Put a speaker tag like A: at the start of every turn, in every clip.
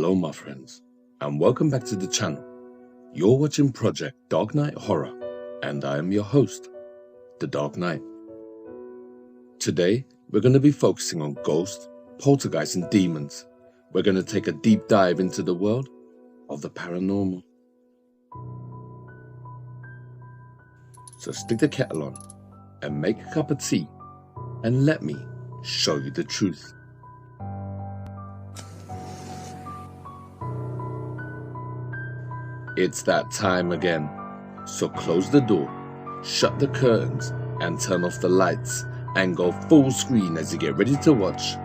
A: Hello my friends, and welcome back to the channel. You're watching Project Dark Knight Horror, and I am your host, The Dark Knight. Today, we're going to be focusing on ghosts, poltergeists and demons. We're going to take a deep dive into the world of the paranormal. So stick the kettle on, and make a cup of tea, and let me show you the truth. It's that time again, so close the door, shut the curtains, and turn off the lights, and go full screen as you get ready to watch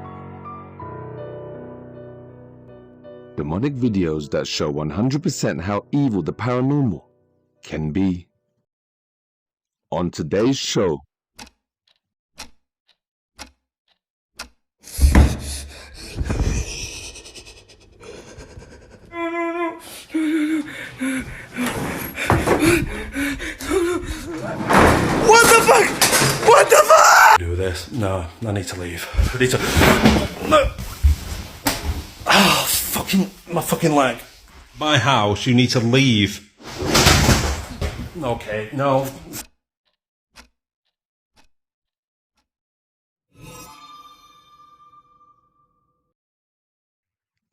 A: demonic videos that show 100% how evil the paranormal can be. On today's show,
B: What the fuck? Do this? No, I need to leave. I need to. No. Oh, my fucking leg. My house. You need to leave. Okay, no.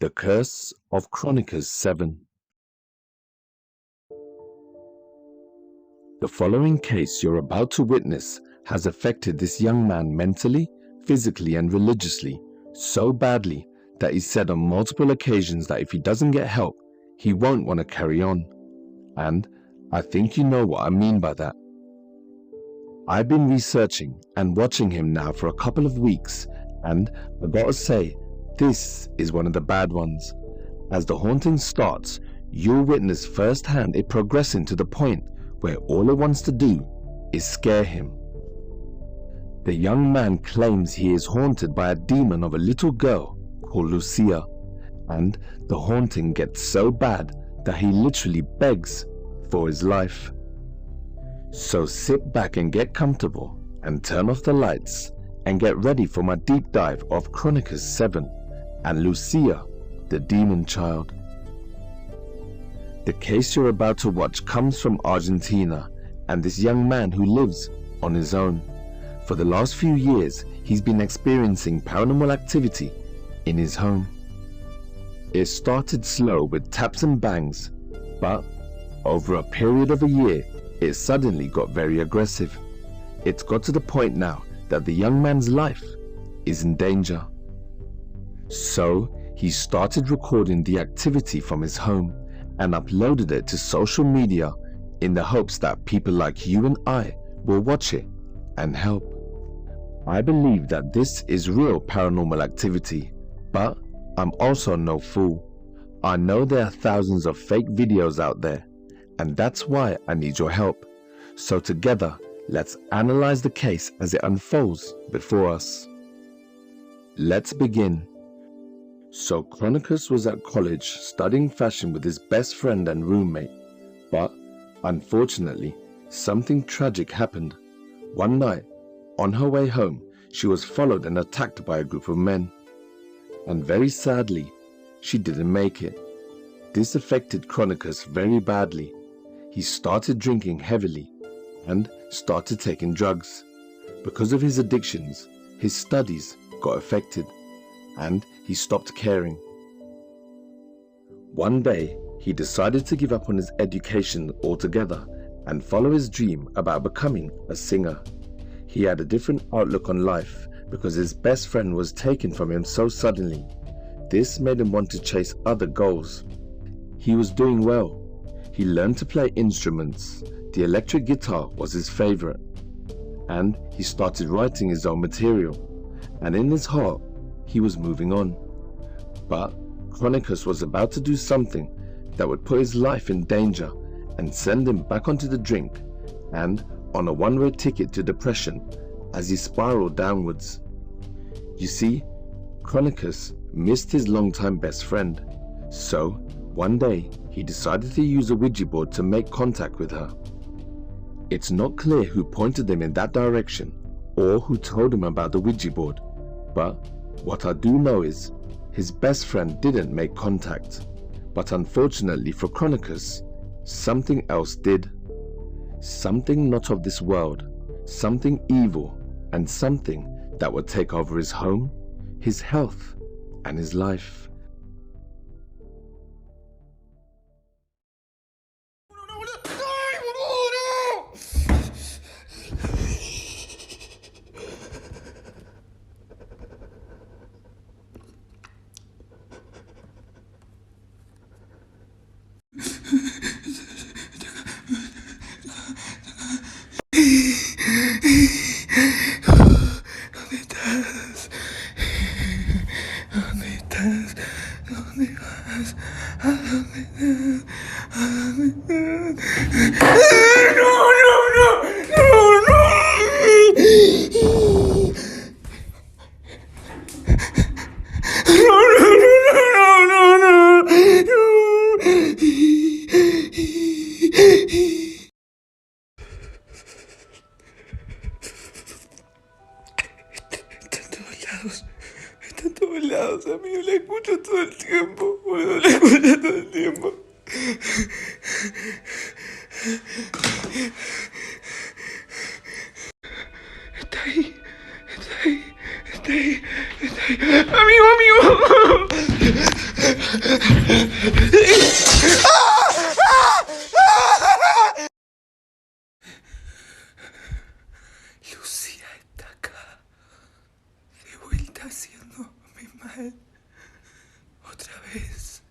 A: The Curse of Chronicles 7. The following case you're about to witness has affected this young man mentally, physically and religiously so badly that he said on multiple occasions that if he doesn't get help, he won't want to carry on. And I think you know what I mean by that. I've been researching and watching him now for a couple of weeks, and I gotta say, this is one of the bad ones. As the haunting starts, you'll witness firsthand it progressing to the point where all it wants to do is scare him. The young man claims he is haunted by a demon of a little girl called Lucia, and the haunting gets so bad that he literally begs for his life. So sit back and get comfortable and turn off the lights and get ready for my deep dive of Chronicles 7 and Lucia, the demon child. The case you're about to watch comes from Argentina and this young man who lives on his own. For the last few years, he's been experiencing paranormal activity in his home. It started slow with taps and bangs, but over a period of a year, it suddenly got very aggressive. It's got to the point now that the young man's life is in danger. So he started recording the activity from his home and uploaded it to social media in the hopes that people like you and I will watch it and help. I believe that this is real paranormal activity, but I'm also no fool. I know there are thousands of fake videos out there, and that's why I need your help. So together, let's analyze the case as it unfolds before us. Let's begin. So Chronicles was at college studying fashion with his best friend and roommate, but unfortunately, something tragic happened. One night, on her way home, she was followed and attacked by a group of men. And very sadly, she didn't make it. This affected Chronicles very badly. He started drinking heavily and started taking drugs. Because of his addictions, his studies got affected, and he stopped caring. One day, he decided to give up on his education altogether and follow his dream about becoming a singer. He had a different outlook on life because his best friend was taken from him so suddenly. This made him want to chase other goals. He was doing well. He learned to play instruments. The electric guitar was his favorite. And he started writing his own material. And in his heart, he was moving on. But Chronicles was about to do something that would put his life in danger and send him back onto the drink and on a one-way ticket to depression as he spiraled downwards. You see, Chronicles missed his longtime best friend, so one day he decided to use a Ouija board to make contact with her. It's not clear who pointed him in that direction or who told him about the Ouija board, but what I do know is His best friend didn't make contact, but unfortunately for Chronicus, something else did. Something not of this world, something evil, and something that would take over his home, his health, and his life.
C: Está en todos lados, amigo. La escucho todo el tiempo, boludo. La escucho todo el tiempo. Está ahí. Está ahí. Está ahí. Está ahí. Amigo. Lucía está acá. De vuelta haciéndome mal. Otra vez.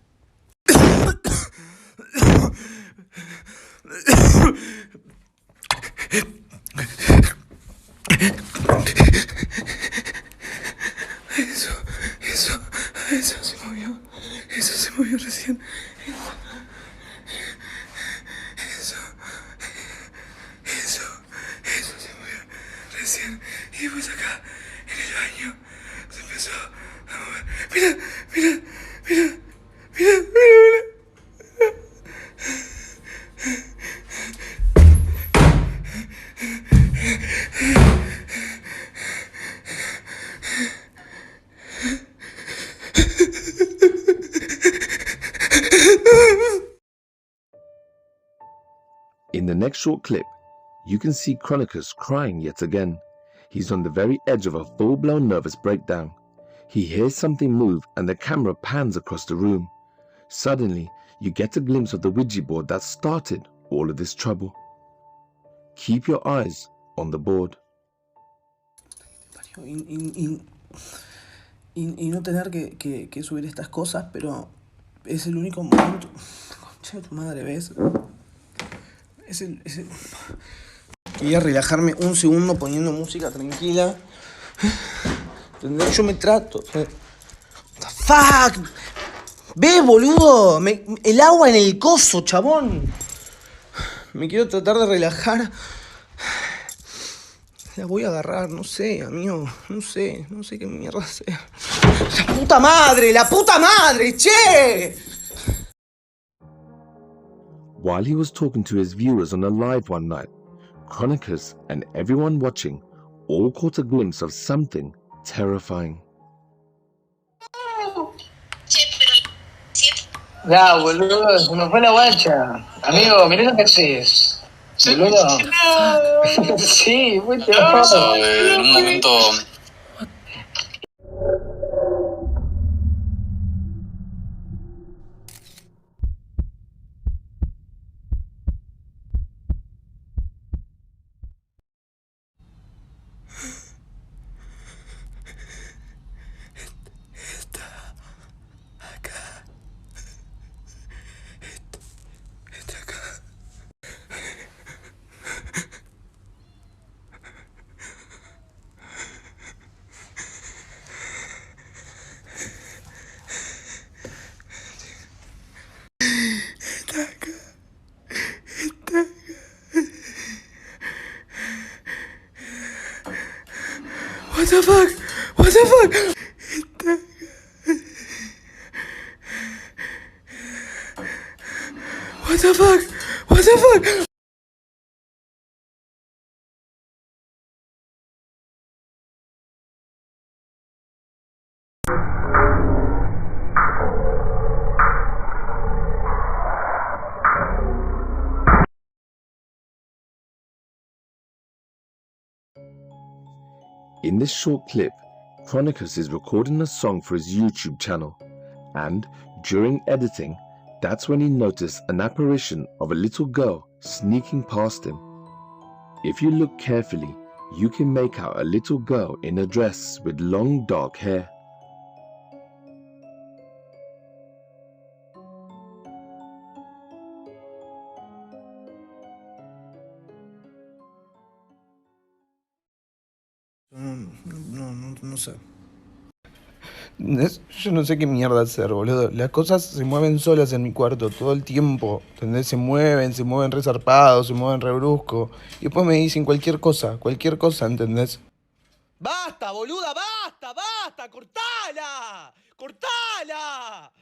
C: Eso se movió. Eso se movió recién. Eso se movió recién. Y después acá, en el baño, se empezó a mover. Mira.
A: In the next short clip, you can see Chronicus crying yet again. He's on the very edge of a full-blown nervous breakdown. He hears something move and the camera pans across the room. Suddenly, you get a glimpse of the Ouija board that started all of this trouble. Keep your eyes on the board.
C: Y no tener que subir estas cosas, pero es el único momento. Concha de tu madre, ¿ves? Es el... Quería relajarme un segundo poniendo música tranquila. ¿Entendés? Yo me trato. What the fuck? ¿Ves, boludo? El agua en el coso, chabón. Me quiero tratar de relajar. La voy a agarrar, no sé, amigo. No sé qué mierda sea. ¡La puta madre, che!
A: While he was talking to his viewers on a live one night, Chronicus and everyone watching all caught a glimpse of something terrifying.
D: Ya, boludo, se me fue la guacha. Amigo, mirá lo que haces. Boludo. Sí, muy temprano.
E: En un momento.
C: What the fuck? What the fuck? What the fuck? What the fuck?
A: In this short clip, Chronicus is recording a song for his YouTube channel, and during editing, that's when he noticed an apparition of a little girl sneaking past him. If you look carefully, you can make out a little girl in a dress with long dark hair.
C: No sé. ¿Entendés? Yo no sé qué mierda hacer, boludo. Las cosas se mueven solas en mi cuarto todo el tiempo. ¿Entendés? Se mueven re zarpados, se mueven re brusco. Y después me dicen cualquier cosa, ¿entendés?
E: ¡Basta, boluda! ¡Basta! ¡Basta! ¡Cortala! ¡Cortala!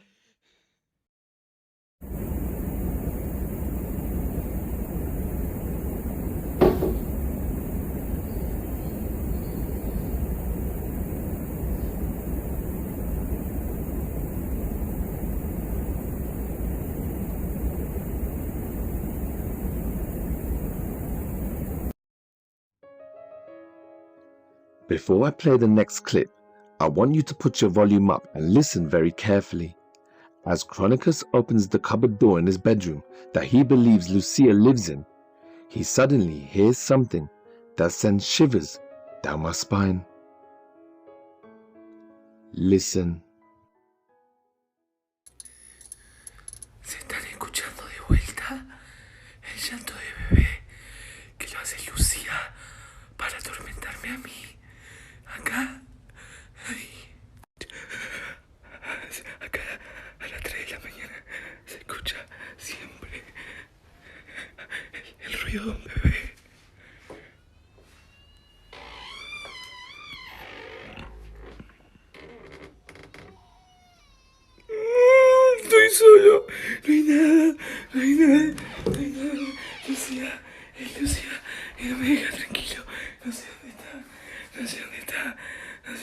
A: Before I play the next clip, I want you to put your volume up and listen very carefully. As Chronicus opens the cupboard door in his bedroom that he believes Lucia lives in, he suddenly hears something that sends shivers down my spine. Listen.
C: ¿Se están escuchando de vuelta? El llanto de bebé que lo hace Lucía para atormentarme a mí. Acá. Acá a las 3 de la mañana se escucha siempre el ruido de un bebé. Estoy solo, no hay nada. Lucía, no me deja tranquilo. No sé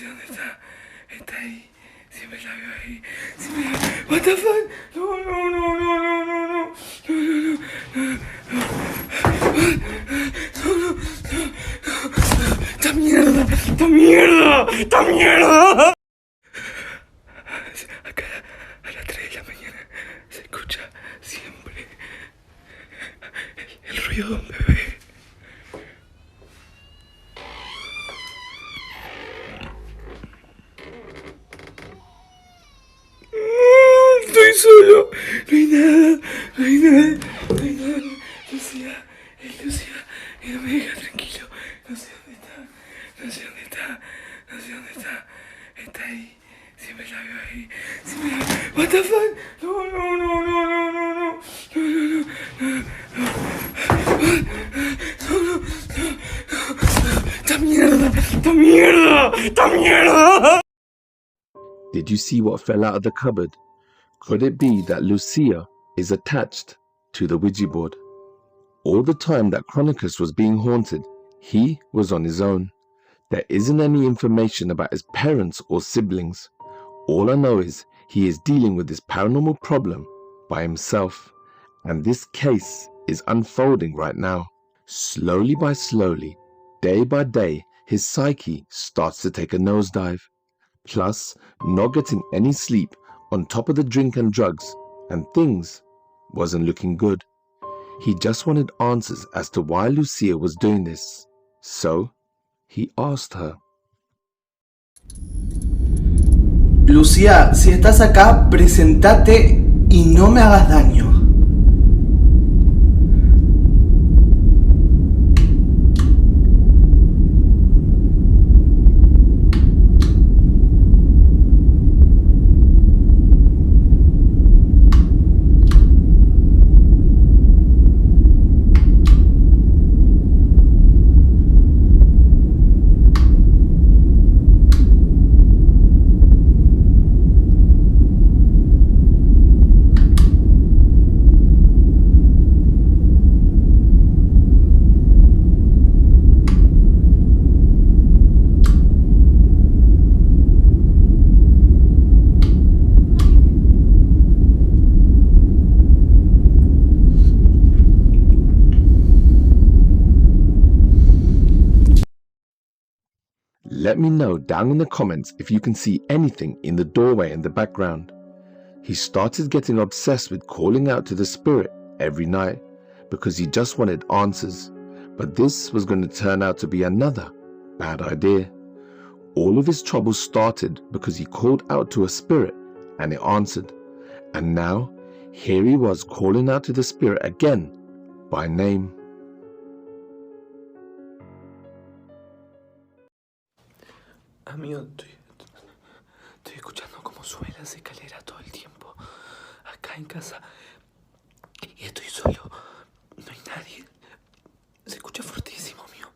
C: dónde está. Está ahí, siempre la veo ahí. What the fuck? No. ¡Esta mierda! Acá a las 3 de la mañana se escucha siempre el ruido de un bebé. Estoy solo, no hay nada. Lucía, no me deja tranquilo. No sé dónde está. Está ahí, siempre la veo ahí. What the fuck? No. ¡Esta mierda!
A: Did you see what fell out of the cupboard? Could it be that Lucia is attached to the Ouija board? All the time that Chronicus was being haunted, he was on his own. There isn't any information about his parents or siblings. All I know is he is dealing with this paranormal problem by himself, and this case is unfolding right now. Slowly by slowly, day by day, his psyche starts to take a nosedive. Plus, not getting any sleep on top of the drink and drugs, and things wasn't looking good. He just wanted answers as to why Lucia was doing this. So, he asked her.
C: Lucía, si estás acá, presentate y no me hagas daño.
A: Let me know down in the comments if you can see anything in the doorway in the background. He started getting obsessed with calling out to the spirit every night because he just wanted answers, but this was going to turn out to be another bad idea. All of his troubles started because he called out to a spirit and it answered, and now here he was calling out to the spirit again by name.
C: Amigo, estoy escuchando cómo sube las escaleras todo el tiempo. Acá en casa. Y estoy solo. No hay nadie. Se escucha fortísimo, amigo.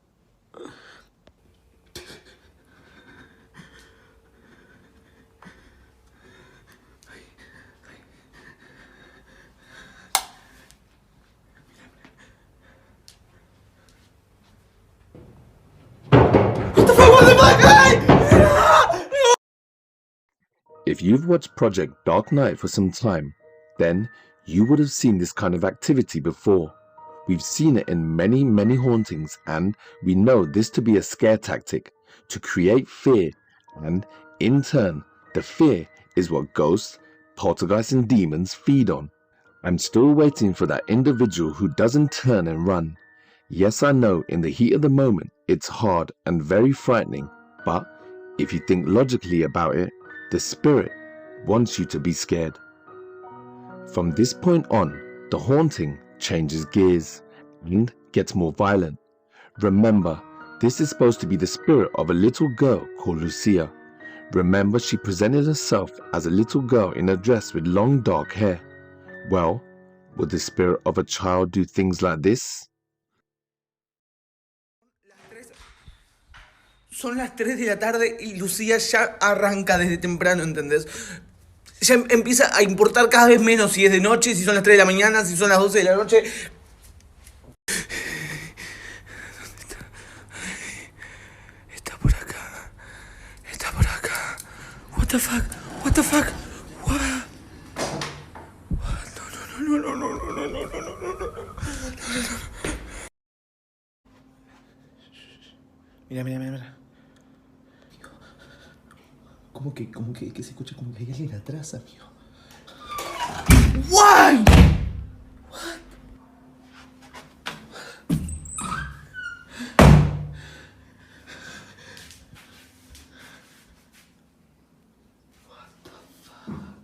A: If you've watched Project Dark Knight for some time, then you would have seen this kind of activity before. We've seen it in many hauntings, and we know this to be a scare tactic to create fear, and in turn, the fear is what ghosts, poltergeists and demons feed on. I'm still waiting for that individual who doesn't turn and run. Yes, I know in the heat of the moment it's hard and very frightening, but if you think logically about it, the spirit wants you to be scared. From this point on, the haunting changes gears and gets more violent. Remember, this is supposed to be the spirit of a little girl called Lucia. Remember, she presented herself as a little girl in a dress with long dark hair. Well, would the spirit of a child do things like this?
C: Son las 3 de la tarde y Lucía ya arranca desde temprano, ¿entendés? Ya empieza a importar cada vez menos si es de noche, si son las 3 de la mañana, si son las 12 de la noche. ¿Dónde está? Está por acá. Está por acá. What the fuck? What the fuck? What? No. Mira. ¿Cómo que se escucha como que hay alguien atrás, amigo? Why? What? What the fuck?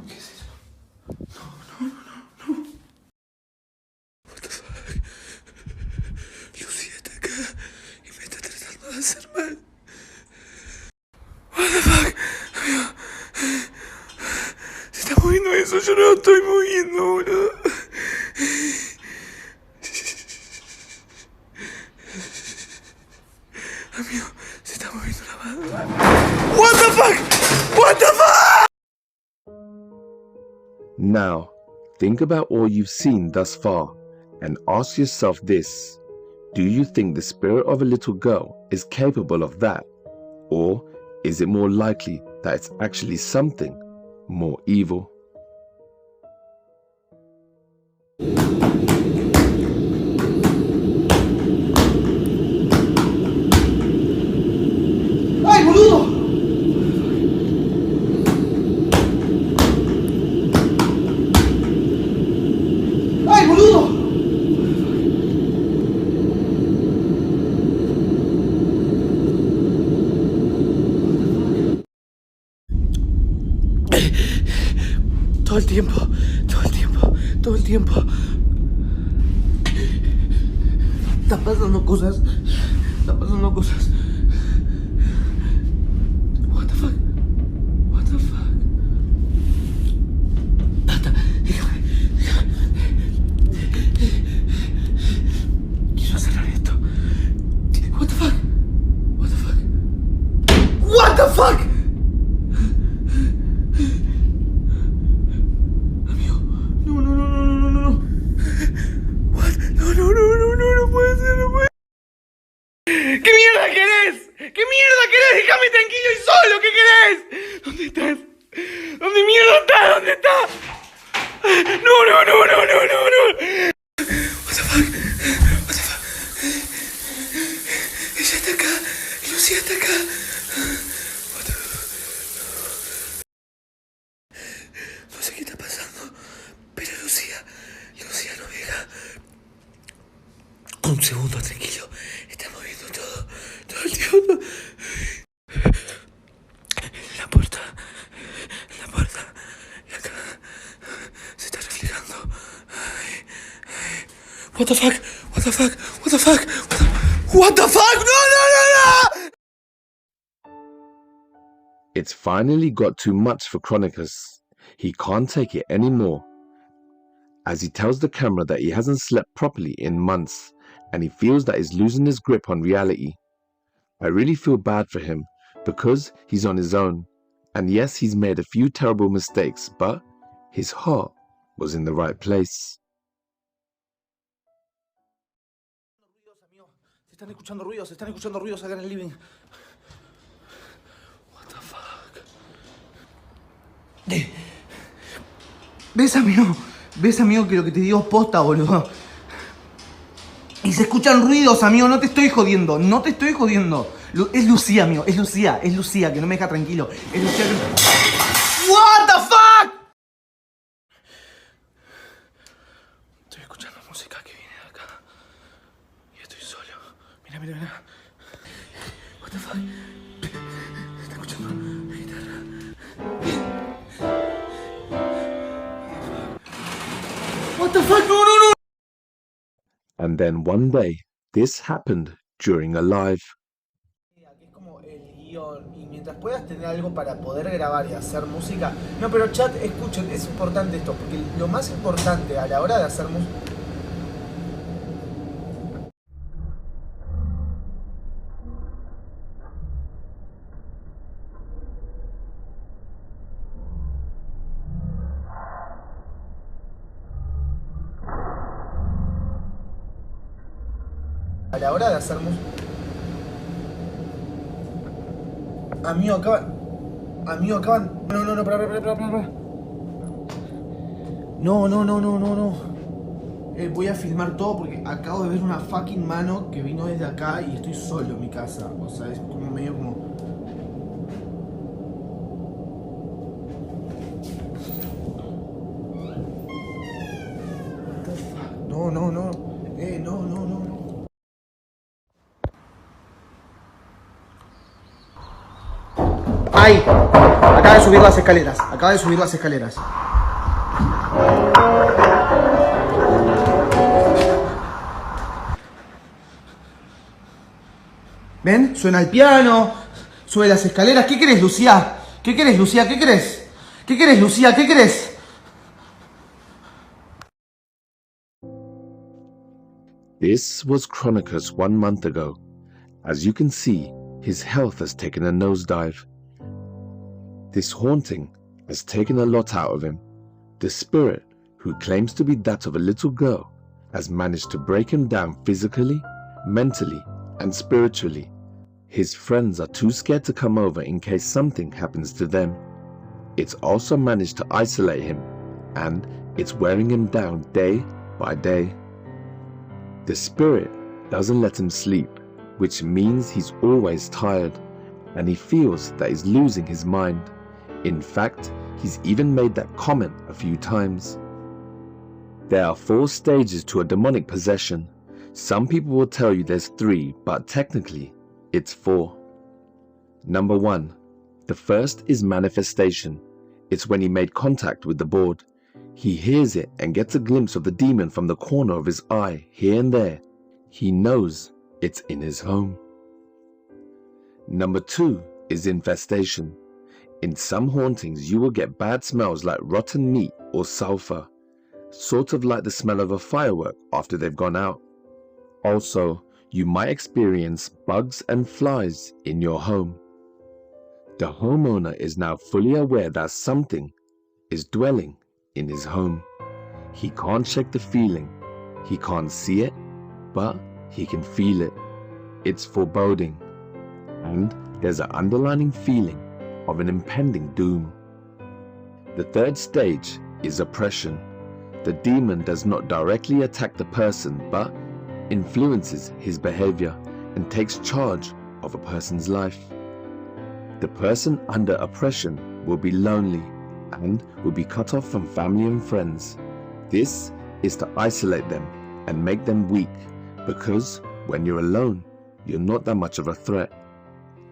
C: ¿Qué es eso? No. What the fuck? Lucía está acá y me está tratando de hacer mal. What the fuck? Amigo. Se está moviendo eso, yo no lo estoy moviendo, boludo. Amigo, se está moviendo la mano. What the fuck? What the fuck?
A: Now, think about all you've seen thus far and ask yourself this. Do you think the spirit of a little girl is capable of that? Or is it more likely that it's actually something more evil?
C: ¡Ay, boludo! ¡Ay, boludo! Todo el tiempo. Están pasando cosas. What the fuck? Basta, déjame. Quiero cerrar esto. What the fuck? Amigo, no. What? No puede ser. ¿Qué mierda querés? Déjame tranquilo y solo, ¿qué querés? ¿Dónde estás? ¿Dónde mierda estás? ¿Dónde estás? No. What the fuck? Ella está acá. Un segundo, tranquilo. Estamos viendo todo el tiempo. La puerta, y acá se está reflejando. What the fuck? No!
A: It's finally got too much for Chronicus. He can't take it anymore. As he tells the camera that he hasn't slept properly in months, and he feels that he's losing his grip on reality. I really feel bad for him, because he's on his own. And yes, he's made a few terrible mistakes, but his heart was in the right place.
C: Se están escuchando ruidos acá en el living. What the fuck? ¿Ves, amigo, que lo que te digo es posta, boludo? Y se escuchan ruidos, amigo, no te estoy jodiendo. Es Lucía, amigo, es Lucía, que no me deja tranquilo. Es Lucía que... What the fuck? Estoy escuchando música que viene de acá. Y estoy solo. Mira. What the fuck? Se está escuchando la guitarra. What the fuck? No.
A: And then one day, this happened during a live.
C: Es como el guión, y mientras puedas tener algo para poder grabar y hacer música. No, pero chat, escuchen, es importante esto, porque lo más importante a la hora de hacer música. A la hora de hacer música. Amigo, acaban. No, para. No. Voy a filmar todo porque acabo de ver una fucking mano que vino desde acá y estoy solo en mi casa. O sea, es como medio como... What the fuck? No. No. Ahí, acaba de subir las escaleras. ¿Ven? Suena el piano, sube las escaleras. ¿Qué querés, Lucía? ¿Qué querés?
A: This was Chronicus 1 month ago. As you can see, his health has taken a nosedive. This haunting has taken a lot out of him. The spirit, who claims to be that of a little girl, has managed to break him down physically, mentally, and spiritually. His friends are too scared to come over in case something happens to them. It's also managed to isolate him, and it's wearing him down day by day. The spirit doesn't let him sleep, which means he's always tired, and he feels that he's losing his mind. In fact, he's even made that comment a few times. There are 4 stages to a demonic possession. Some people will tell you there's 3, but technically, it's 4. Number 1. The first is manifestation. It's when he made contact with the board. He hears it and gets a glimpse of the demon from the corner of his eye, here and there. He knows it's in his home. Number 2 is infestation. In some hauntings, you will get bad smells like rotten meat or sulfur, sort of like the smell of a firework after they've gone out. Also, you might experience bugs and flies in your home. The homeowner is now fully aware that something is dwelling in his home. He can't shake the feeling, he can't see it, but he can feel it. It's foreboding, and there's an underlying feeling of an impending doom. The third stage is oppression. The demon does not directly attack the person, but influences his behavior and takes charge of a person's life. The person under oppression will be lonely and will be cut off from family and friends. This is to isolate them and make them weak, because when you're alone, you're not that much of a threat.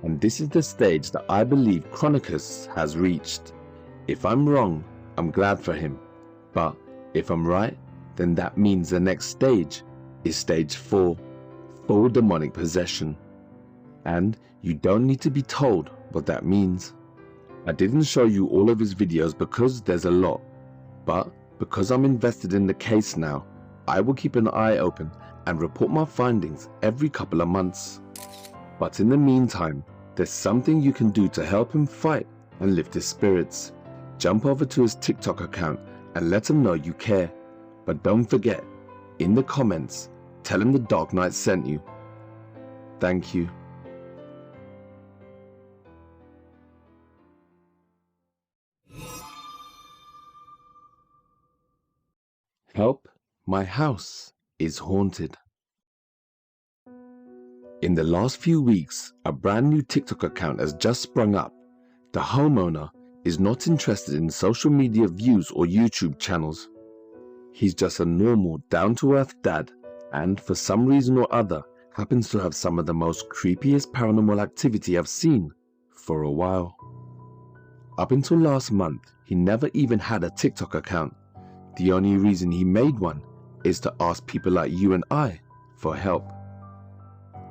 A: And this is the stage that I believe Chronicus has reached. If I'm wrong, I'm glad for him. But if I'm right, then that means the next stage is stage 4, full demonic possession. And you don't need to be told what that means. I didn't show you all of his videos because there's a lot, but because I'm invested in the case now, I will keep an eye open and report my findings every couple of months. But in the meantime, there's something you can do to help him fight and lift his spirits. Jump over to his TikTok account and let him know you care. But don't forget, in the comments, tell him the Dark Knight sent you. Thank you. Help, my house is haunted. In the last few weeks, a brand new TikTok account has just sprung up. The homeowner is not interested in social media views or YouTube channels. He's just a normal, down-to-earth dad, and for some reason or other, happens to have some of the most creepiest paranormal activity I've seen for a while. Up until last month, he never even had a TikTok account. The only reason he made one is to ask people like you and I for help.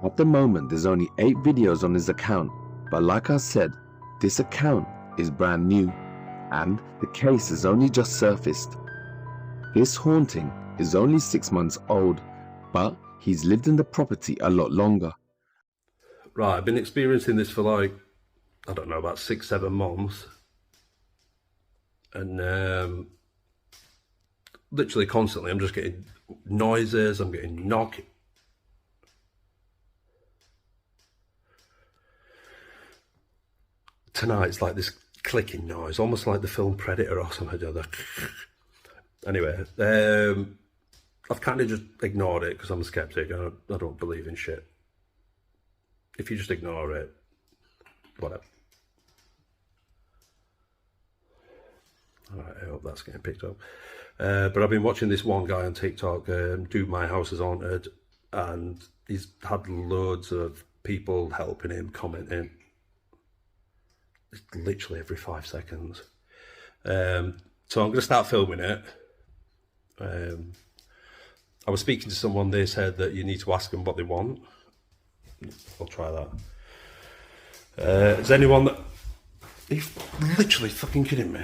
A: At the moment, there's only 8 videos on his account, but like I said, this account is brand new, and the case has only just surfaced. This haunting is only 6 months old, but he's lived in the property a lot longer.
B: Right, I've been experiencing this for like, I don't know, about 6-7 months. And literally constantly, I'm just getting noises, I'm getting knocking. Tonight it's like this clicking noise, almost like the film Predator or something. Anyway, I've kind of just ignored it because I'm a skeptic. I don't believe in shit. If you just ignore it, whatever. Alright, I hope that's getting picked up. But I've been watching this one guy on TikTok, Dude My House is Haunted, and he's had loads of people helping him, commenting. It's literally every 5 seconds. So I'm going to start filming it. I was speaking to someone, they said that you need to ask them what they want. I'll try that. Is anyone that... Are you literally fucking kidding me?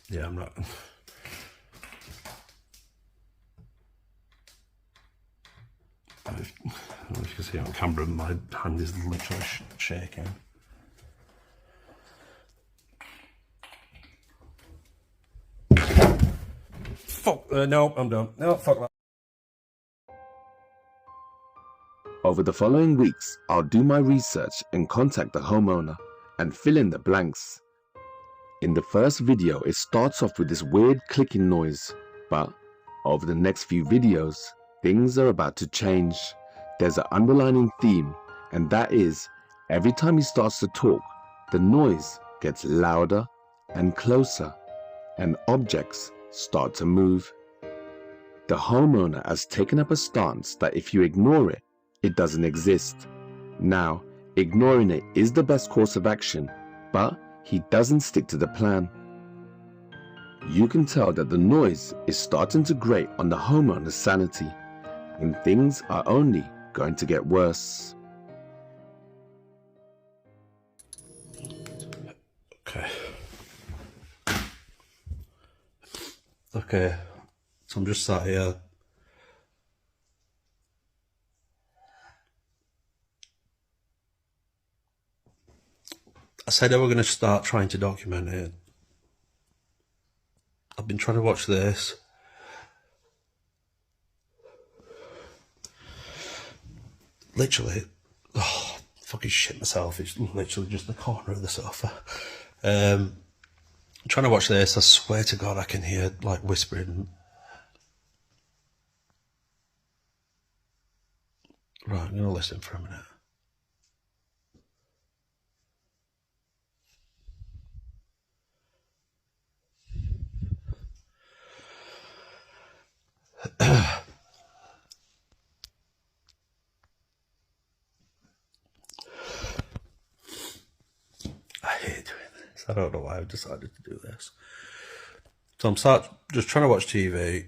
B: Yeah, I'm not... I don't know if you can see on camera, my hand is literally shaking. Fuck, no, I'm done. No, fuck that.
A: Over the following weeks, I'll do my research and contact the homeowner and fill in the blanks. In the first video, it starts off with this weird clicking noise, but over the next few videos, things are about to change. There's an underlying theme, and that is, every time he starts to talk, the noise gets louder and closer, and objects start to move. The homeowner has taken up a stance that if you ignore it, it doesn't exist. Now, ignoring it is the best course of action, but he doesn't stick to the plan. You can tell that the noise is starting to grate on the homeowner's sanity, and things are only going to get worse.
B: Okay, so I'm just sat here. I said I were going to start trying to document it. I've been trying to watch this. Literally, oh, fucking shit myself. It's literally just the corner of the sofa. I'm trying to watch this. I swear to God, I can hear like whispering. Right, I'm going to listen for a minute. I hate doing this. I don't know why I've decided to do this. So I'm just trying to watch TV.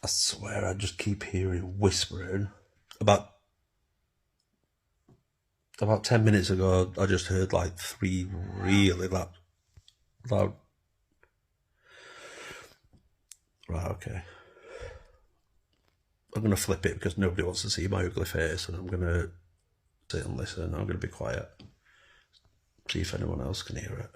B: I swear I just keep hearing whispering. About 10 minutes ago, I just heard like 3 really loud. Right, okay. I'm going to flip it because nobody wants to see my ugly face, and I'm going to sit and listen. I'm going to be quiet. See if anyone else can hear it.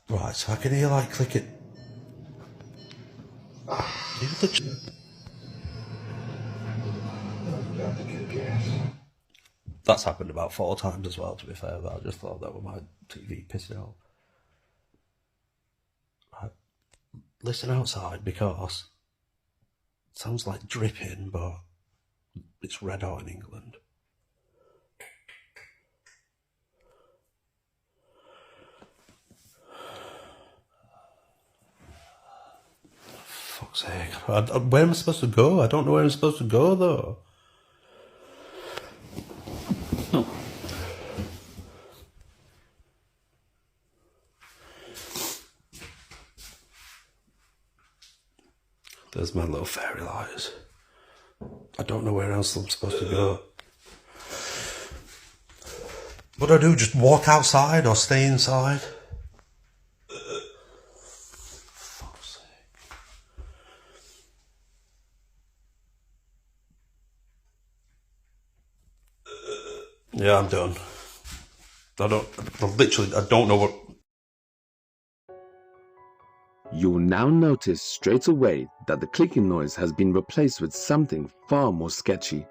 B: Right, so I can hear like clicking. That's happened about 4 times as well, to be fair, but I just thought that was my TV pissing out. Right. Listen outside because it sounds like dripping, but it's red hot in England. Fuck's sake. Where am I supposed to go? I don't know where I'm supposed to go though. There's my little fairy lights. I don't know where else I'm supposed to go. What do I do? Just walk outside or stay inside? Fuck's sake. Yeah, I'm done. I don't know what...
A: You will now notice straight away that the clicking noise has been replaced with something far more sketchy.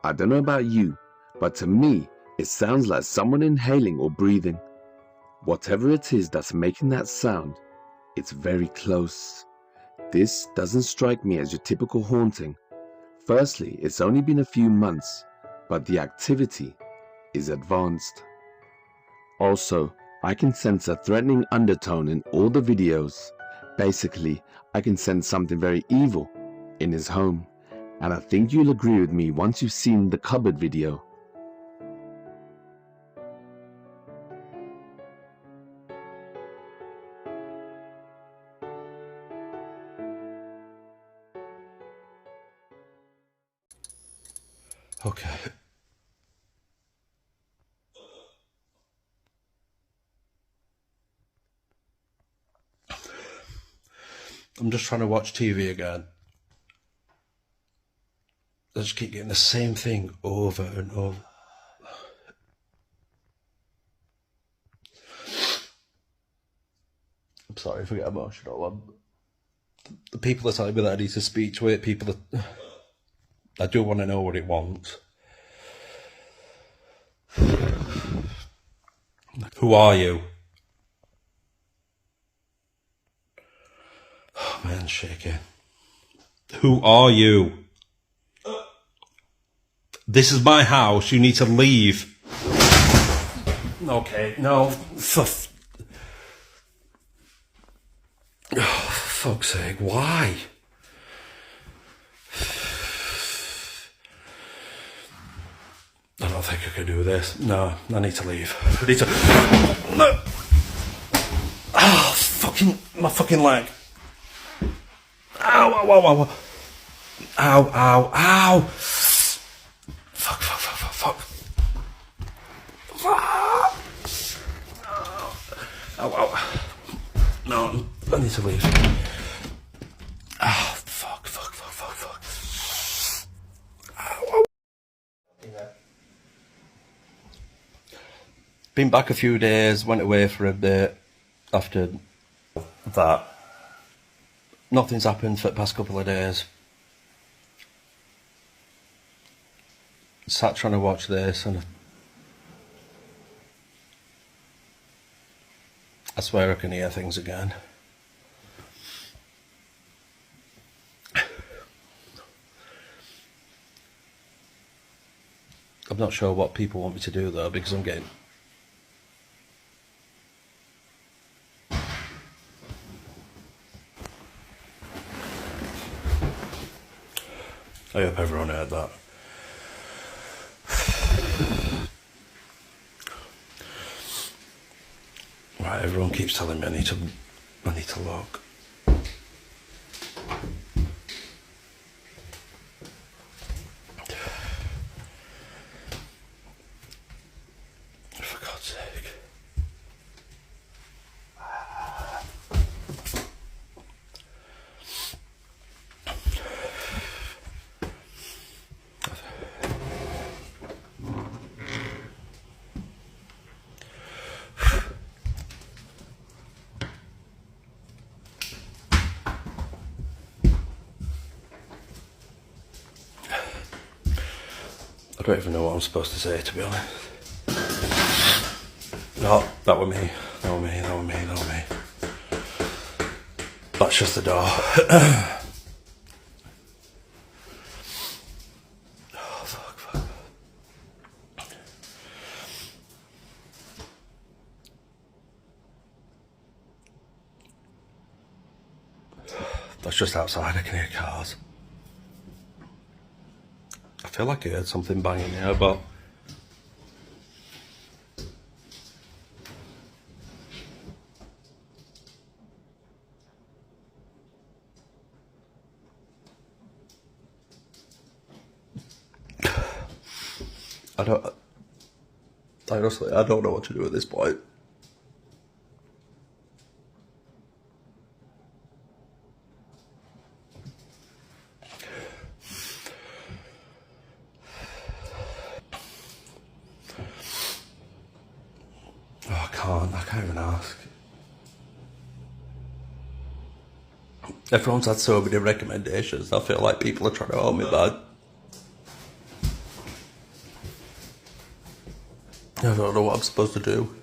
A: I don't know about you, but to me, it sounds like someone inhaling or breathing. Whatever it is that's making that sound, it's very close. This doesn't strike me as your typical haunting. Firstly, it's only been a few months, but the activity is advanced. Also, I can sense a threatening undertone in all the videos. Basically, I can sense something very evil in his home, and I think you'll agree with me once you've seen the cupboard video.
B: Okay. I'm just trying to watch TV again. I just keep getting the same thing over and over. I'm sorry if I get emotional. The people are telling me that I need to speak to it. I do want to know what it wants. Who are you? Oh man, shaking. Who are you? This is my house. You need to leave. Okay, no. Oh, for fuck's sake, why? I don't think I can do this. No, I need to leave. I need to... No! Oh, my fucking leg. Ow, ow, ow, ow. Ow, ow, ow. Fuck. Ow, ow. No, I need to leave. Oh, fuck. Ow. Been back a few days, went away for a bit after that. Nothing's happened for the past couple of days. Sat trying to watch this and I swear I can hear things again. I'm not sure what people want me to do though, because I'm getting... I hope everyone heard that. Right, everyone keeps telling me I need to look. For God's sake. I don't even know what I'm supposed to say, to be honest. No, that was me. That's just the door. Oh, fuck. That's just outside, I can hear cars. I feel like I heard something banging here, but... Honestly, I don't know what to do at this point. Oh, I can't even ask. Everyone's had so many recommendations, I feel like people are trying to hold me back. I don't know what I'm supposed to do.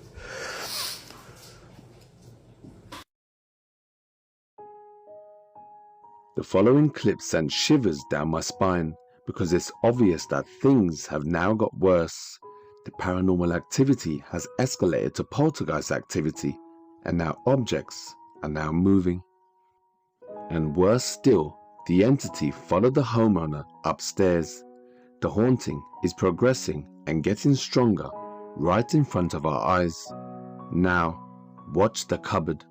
A: The following clip sent shivers down my spine because it's obvious that things have now got worse. The paranormal activity has escalated to poltergeist activity, and now objects are now moving. And worse still, the entity followed the homeowner upstairs. The haunting is progressing and getting stronger right in front of our eyes. Now, watch the cupboard.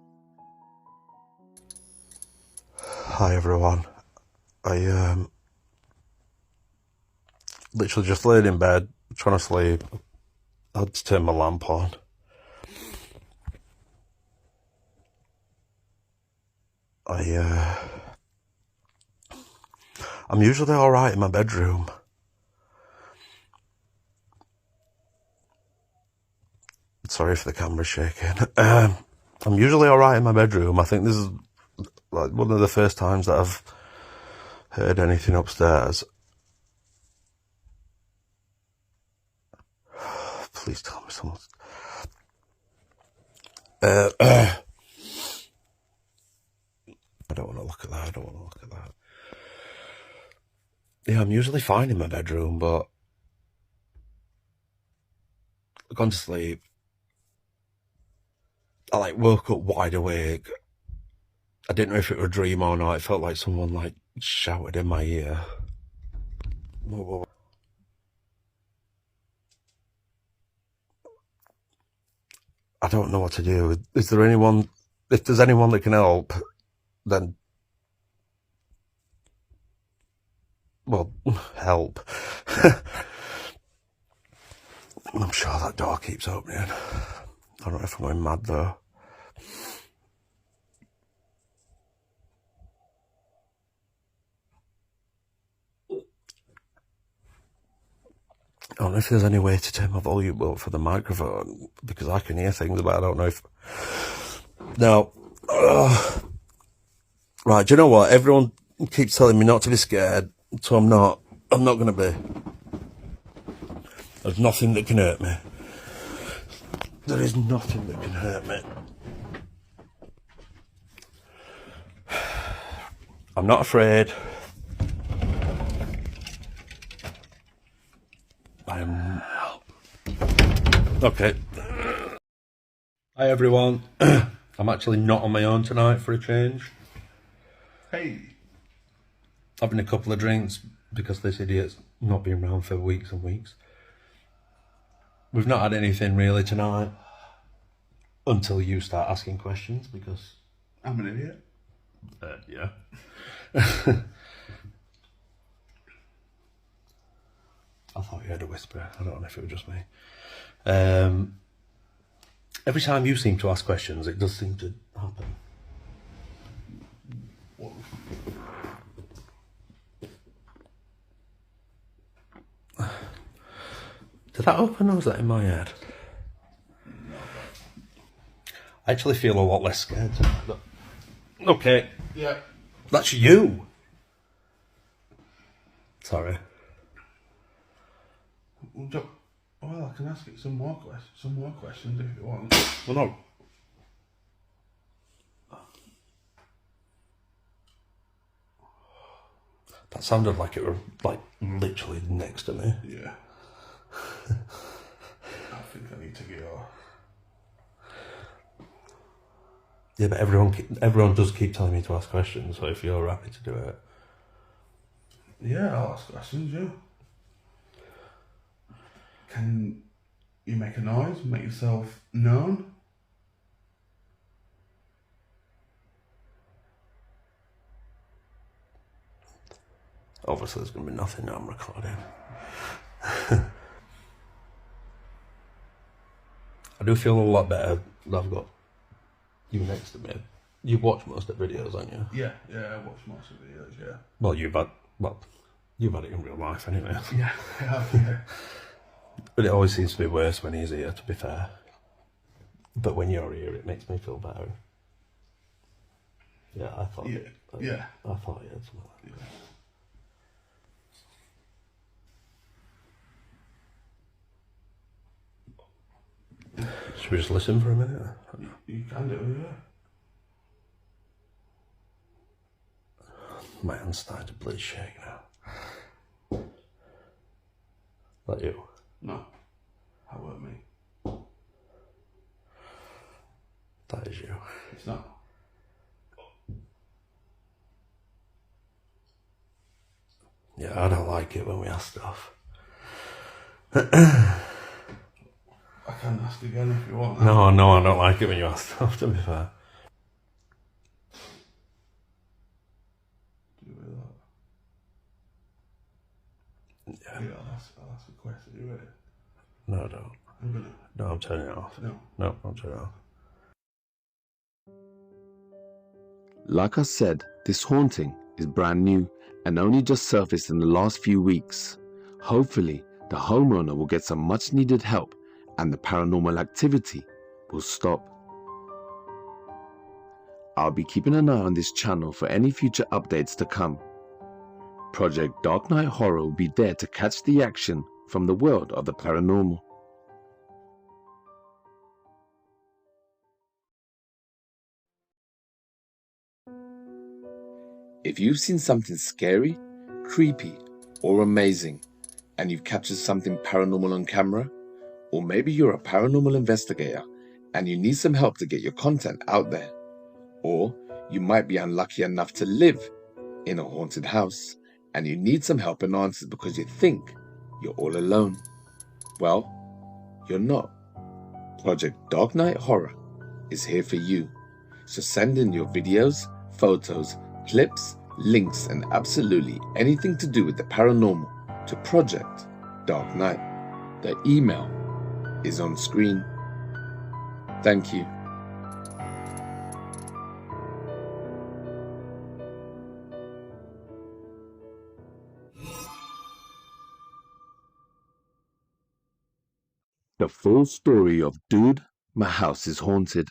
B: Hi everyone. I literally just laid in bed trying to sleep. I had to turn my lamp on. I'm usually alright in my bedroom. Sorry if the camera's shaking. I'm usually alright in my bedroom. I think this is like one of the first times that I've heard anything upstairs. Please tell me someone's... I don't want to look at that. Yeah, I'm usually fine in my bedroom, but I've gone to sleep. I woke up wide awake. I didn't know if it was a dream or not. It felt like someone shouted in my ear. Whoa. I don't know what to do. Is there anyone... If there's anyone that can help, then... Well, help. I'm sure that door keeps opening. I don't know if I'm going mad though. I don't know if there's any way to turn my volume up for the microphone, because I can hear things, but I don't know if... Now, right, do you know what? Everyone keeps telling me not to be scared, so I'm not going to be. There's nothing that can hurt me. There is nothing that can hurt me. I'm not afraid. I am Okay. Hi everyone. I'm actually not on my own tonight for a change.
F: Hey.
B: Having a couple of drinks because this idiot's not been around for weeks and weeks. We've not had anything really tonight until you start asking questions because...
F: I'm an idiot.
B: Yeah. I thought you heard a whisper. I don't know if it was just me. Every time you seem to ask questions, it does seem to happen.
F: What?
B: Did that open or was that in my head?
F: No.
B: I actually feel a lot less scared tonight. Okay.
F: Yeah.
B: That's you! Sorry.
F: Well, I can ask you some more questions if you want.
B: Well, no. That sounded like it were, like, literally next to me.
F: Yeah. I think I need to get off.
B: Yeah, but everyone does keep telling me to ask questions, so if you're happy to do it.
F: Yeah, I'll ask questions, yeah. Can you make a noise, make yourself known?
B: Obviously, there's going to be nothing I'm recording. I do feel a lot better that I've got you next to me. You watch most of the videos, don't you?
F: Yeah, I watch most of the videos, yeah.
B: Well, you've had it in real life anyway.
F: Yeah, yeah.
B: But it always seems to be worse when he's here, to be fair. But when you're here, it makes me feel better. Yeah, I thought.
F: Yeah.
B: I thought you had something like that. Should we just listen for a minute?
F: You can do, yeah.
B: My hand's starting to bleed shake now. That you?
F: No. How about me?
B: That is you.
F: It's not.
B: Yeah, I don't like it when we ask stuff.
F: I can ask again if you want.
B: No, I don't like it when you ask stuff, to be fair.
F: Do you really like that?
B: Yeah.
F: Yeah, I'll ask a question. You ready?
B: No, I don't.
F: I'm gonna.
B: No, I'm turning it off.
F: No.
B: I'm turning it off.
A: Like I said, this haunting is brand new and only just surfaced in the last few weeks. Hopefully, the homeowner will get some much needed help and the paranormal activity will stop. I'll be keeping an eye on this channel for any future updates to come. Project Dark Night Horror will be there to catch the action from the world of the paranormal. If you've seen something scary, creepy, or amazing, and you've captured something paranormal on camera, or maybe you're a paranormal investigator and you need some help to get your content out there, or you might be unlucky enough to live in a haunted house and you need some help and answers because you think you're all alone. Well, you're not. Project Dark Night Horror is here for you. So send in your videos, photos, clips, links, and absolutely anything to do with the paranormal to Project Dark Night. The email is on screen. Thank you. The full story of Dude, My House is Haunted.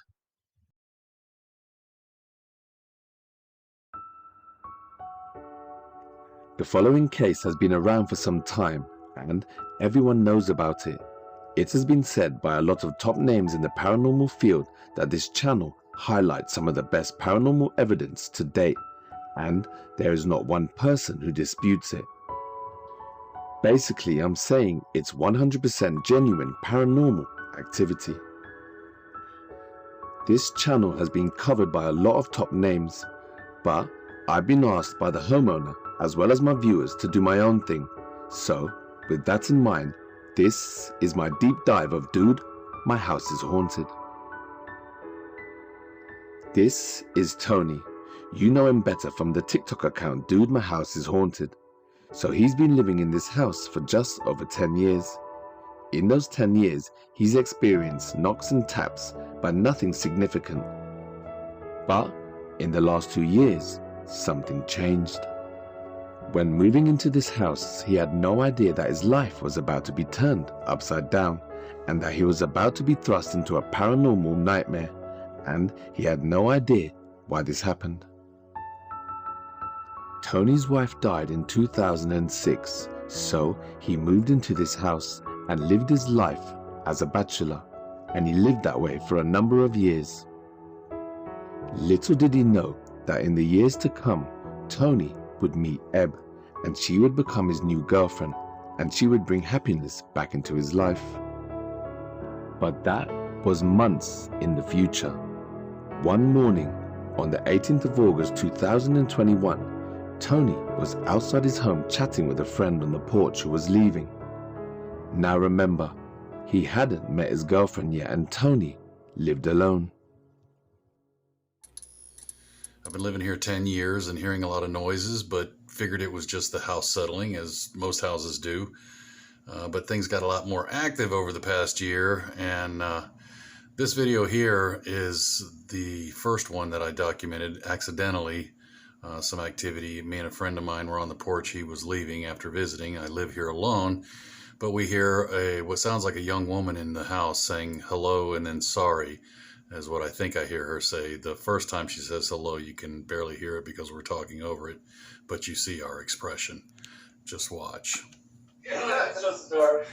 A: The following case has been around for some time and everyone knows about it. It has been said by a lot of top names in the paranormal field that this channel highlights some of the best paranormal evidence to date, and there is not one person who disputes it. Basically, I'm saying it's 100% genuine paranormal activity. This channel has been covered by a lot of top names, but I've been asked by the homeowner as well as my viewers to do my own thing. So, with that in mind, this is my deep dive of Dude, My House is Haunted. This is Tony. You know him better from the TikTok account Dude, My House is Haunted. So he's been living in this house for just over 10 years. In those 10 years, he's experienced knocks and taps, but nothing significant. But in the last 2 years, something changed. When moving into this house, he had no idea that his life was about to be turned upside down, and that he was about to be thrust into a paranormal nightmare, and he had no idea why this happened. Tony's wife died in 2006, so he moved into this house and lived his life as a bachelor, and he lived that way for a number of years. Little did he know that in the years to come, Tony would meet Eb, and she would become his new girlfriend, and she would bring happiness back into his life. But that was months in the future. One morning, on the 18th of August 2021, Tony was outside his home chatting with a friend on the porch who was leaving. Now remember, he hadn't met his girlfriend yet, and Tony lived alone.
G: I've been living here 10 years and hearing a lot of noises, but figured it was just the house settling, as most houses do. But things got a lot more active over the past year, and this video here is the first one that I documented accidentally. Some activity. Me and a friend of mine were on the porch. He was leaving after visiting. I live here alone, but we hear what sounds like a young woman in the house saying hello and then sorry, is what I think I hear her say. The first time she says hello, you can barely hear it because we're talking over it, but you see our expression. Just watch.
D: Yeah, close the door.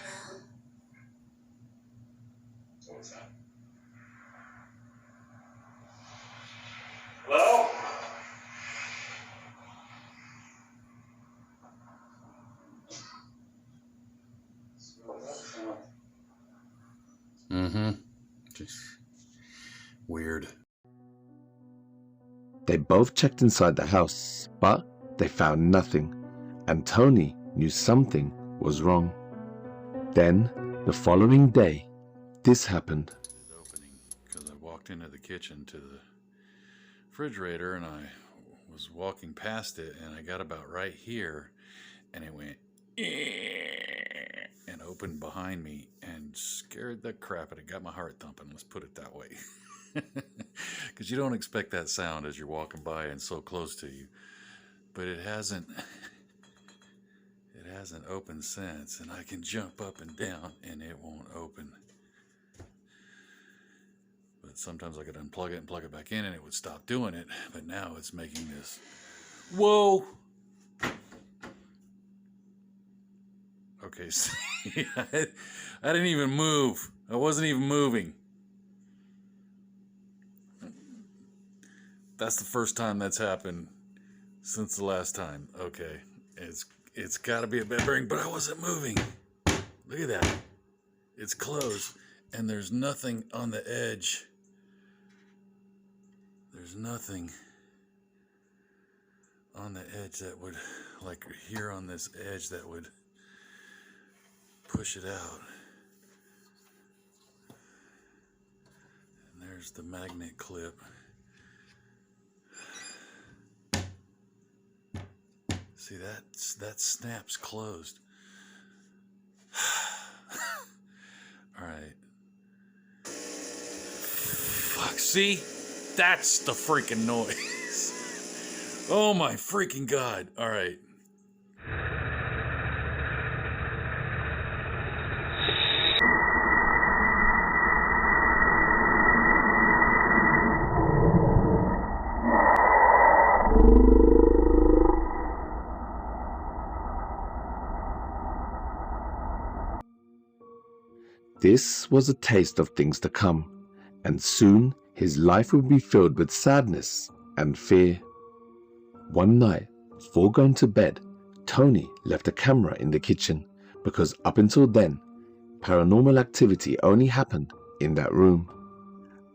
D: What's that? Hello?
G: Just weird.
A: They both checked inside the house, but they found nothing, and Tony knew something was wrong. Then, the following day, this happened.
G: Opening because I walked into the kitchen to the refrigerator and I was walking past it and I got about right here and it went and opened behind me and scared the crap out of it. Got my heart thumping, let's put it that way. Because you don't expect that sound as you're walking by and so close to you. But it hasn't opened since, and I can jump up and down and it won't open. But sometimes I could unplug it and plug it back in and it would stop doing it. But now it's making this. Whoa! Okay, see, I didn't even move. I wasn't even moving. That's the first time that's happened since the last time. Okay, it's got to be a bed ring, but I wasn't moving. Look at that. It's closed, and there's nothing on the edge. There's nothing on the edge that would, like here on this edge, that would push it out. And there's the magnet clip. See, that snap's closed. All right. Fuck, see? That's the freaking noise. Oh my freaking God. All right.
A: This was a taste of things to come, and soon his life would be filled with sadness and fear. One night, before going to bed, Tony left a camera in the kitchen because up until then, paranormal activity only happened in that room.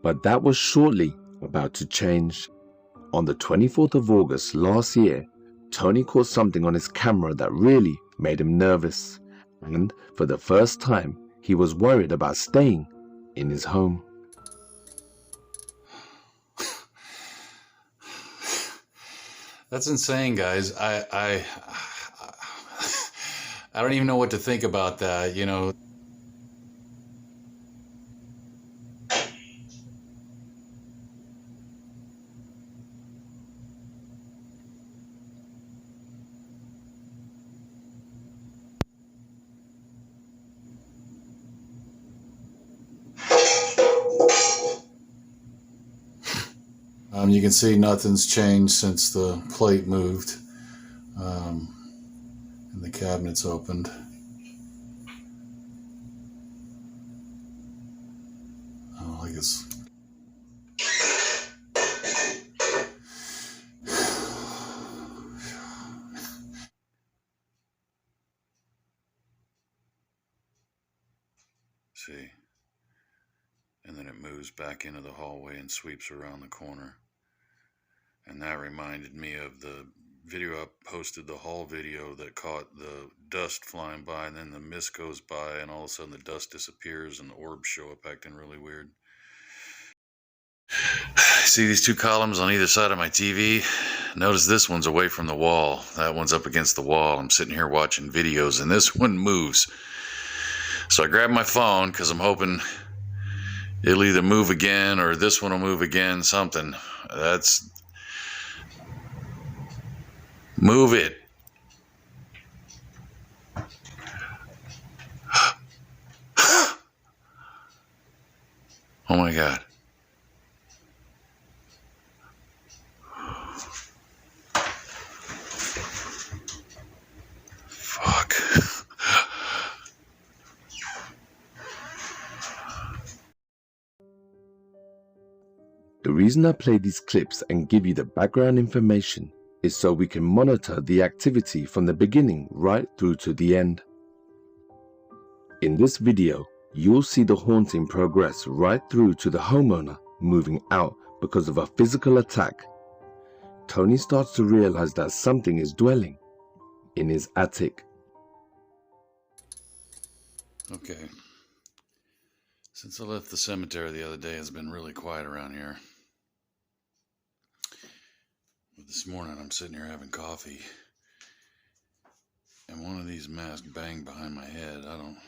A: But that was shortly about to change. On the 24th of August last year, Tony caught something on his camera that really made him nervous, and for the first time, he was worried about staying in his home.
G: That's insane, guys. I don't even know what to think about that, you know. You can see nothing's changed since the plate moved and the cabinets opened. Oh, I guess. See, and then it moves back into the hallway and sweeps around the corner. And that reminded me of the video I posted, the haul video that caught the dust flying by, and then the mist goes by, and all of a sudden the dust disappears and the orbs show up acting really weird. See these two columns on either side of my TV? Notice this one's away from the wall. That one's up against the wall. I'm sitting here watching videos, and this one moves. So I grabbed my phone because I'm hoping it'll either move again or this one will move again, something. That's... Move it. Oh my God. Fuck.
A: The reason I play these clips and give you the background information is so we can monitor the activity from the beginning right through to the end. In this video, you'll see the haunting progress right through to the homeowner moving out because of a physical attack. Tony starts to realize that something is dwelling in his attic.
G: Okay. Since I left the cemetery the other day, it's been really quiet around here. But this morning I'm sitting here having coffee, and one of these masks banged behind my head. I don't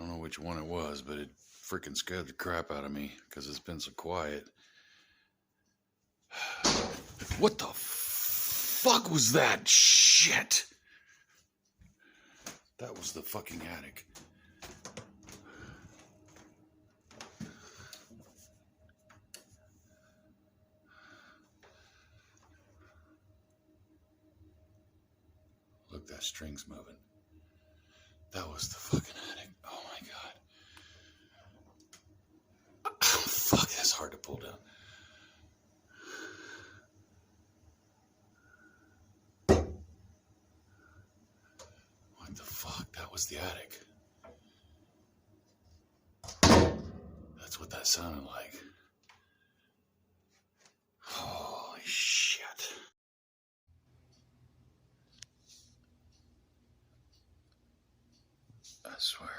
G: know which one it was, but it freaking scared the crap out of me because it's been so quiet. What the fuck was that shit? That was the fucking attic. Look, that string's moving. That was the fucking attic. Oh my God. Fuck, that's hard to pull down. What the fuck? That was the attic. That's what that sounded like. Holy shit. I swear,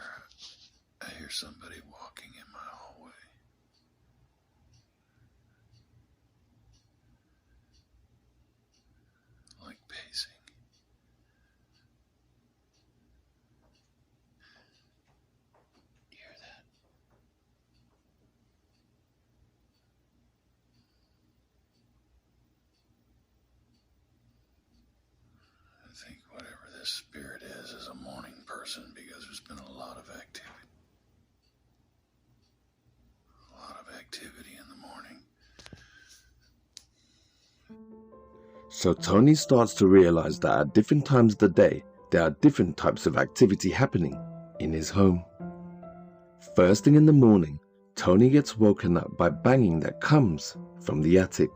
G: I hear somebody walking in my hallway. Like pacing. You hear that? I think whatever this spirit is a morning person, because there's been a lot of activity. A lot of activity in the morning.
A: So Tony starts to realize that at different times of the day, there are different types of activity happening in his home. First thing in the morning, Tony gets woken up by banging that comes from the attic.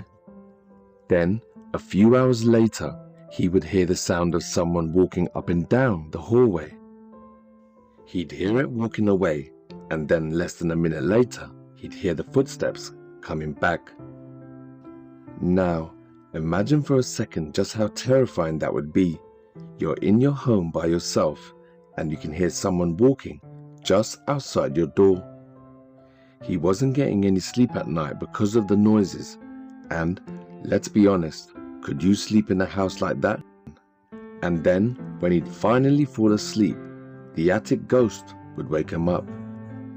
A: Then, a few hours later, he would hear the sound of someone walking up and down the hallway. He'd hear it walking away, and then less than a minute later, he'd hear the footsteps coming back. Now, imagine for a second just how terrifying that would be. You're in your home by yourself, and you can hear someone walking just outside your door. He wasn't getting any sleep at night because of the noises, and let's be honest, could you sleep in a house like that? And then, when he'd finally fall asleep, the attic ghost would wake him up,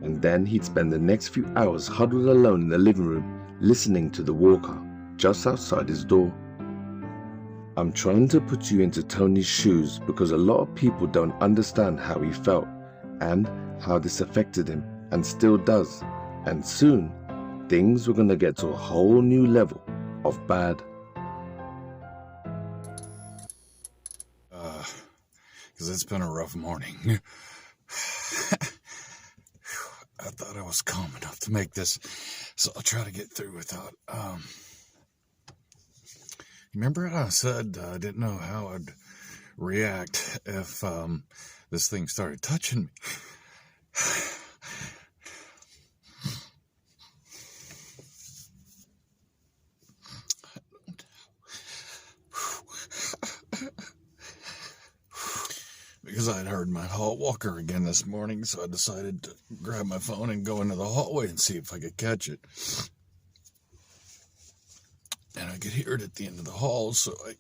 A: and then he'd spend the next few hours huddled alone in the living room listening to the walker just outside his door. I'm trying to put you into Tony's shoes because a lot of people don't understand how he felt and how this affected him and still does, and soon things were gonna get to a whole new level of bad.
G: Because it's been a rough morning. I thought I was calm enough to make this, so I'll try to get through without, remember I said I didn't know how I'd react if, this thing started touching me. Because I'd heard my hall walker again this morning, so I decided to grab my phone and go into the hallway and see if I could catch it. And I could hear it at the end of the hall, so I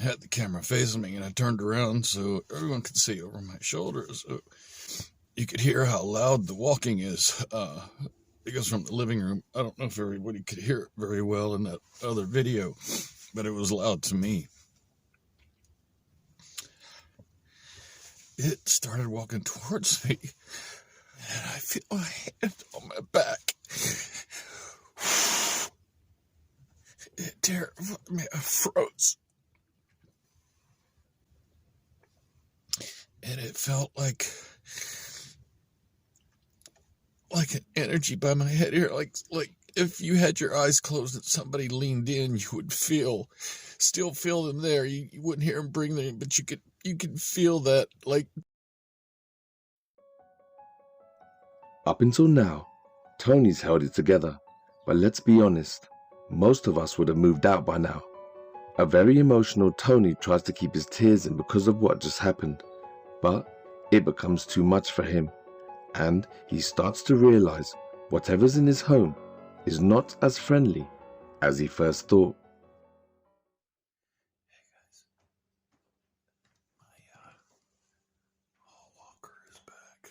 G: had the camera facing me, and I turned around so everyone could see over my shoulder. So you could hear how loud the walking is. Because from the living room, I don't know if everybody could hear it very well in that other video, but it was loud to me. It started walking towards me, and I feel a hand on my back. It terrified me. I froze. And it felt like an energy by my head here, like if you had your eyes closed and somebody leaned in, you would still feel them there. You wouldn't hear them breathing, but you could feel that, like.
A: Up until now, Tony's held it together, but let's be honest, most of us would have moved out by now. A very emotional Tony tries to keep his tears in because of what just happened, but it becomes too much for him, and he starts to realize whatever's in his home is not as friendly as he first thought.
G: Hey guys, my hall walker is back.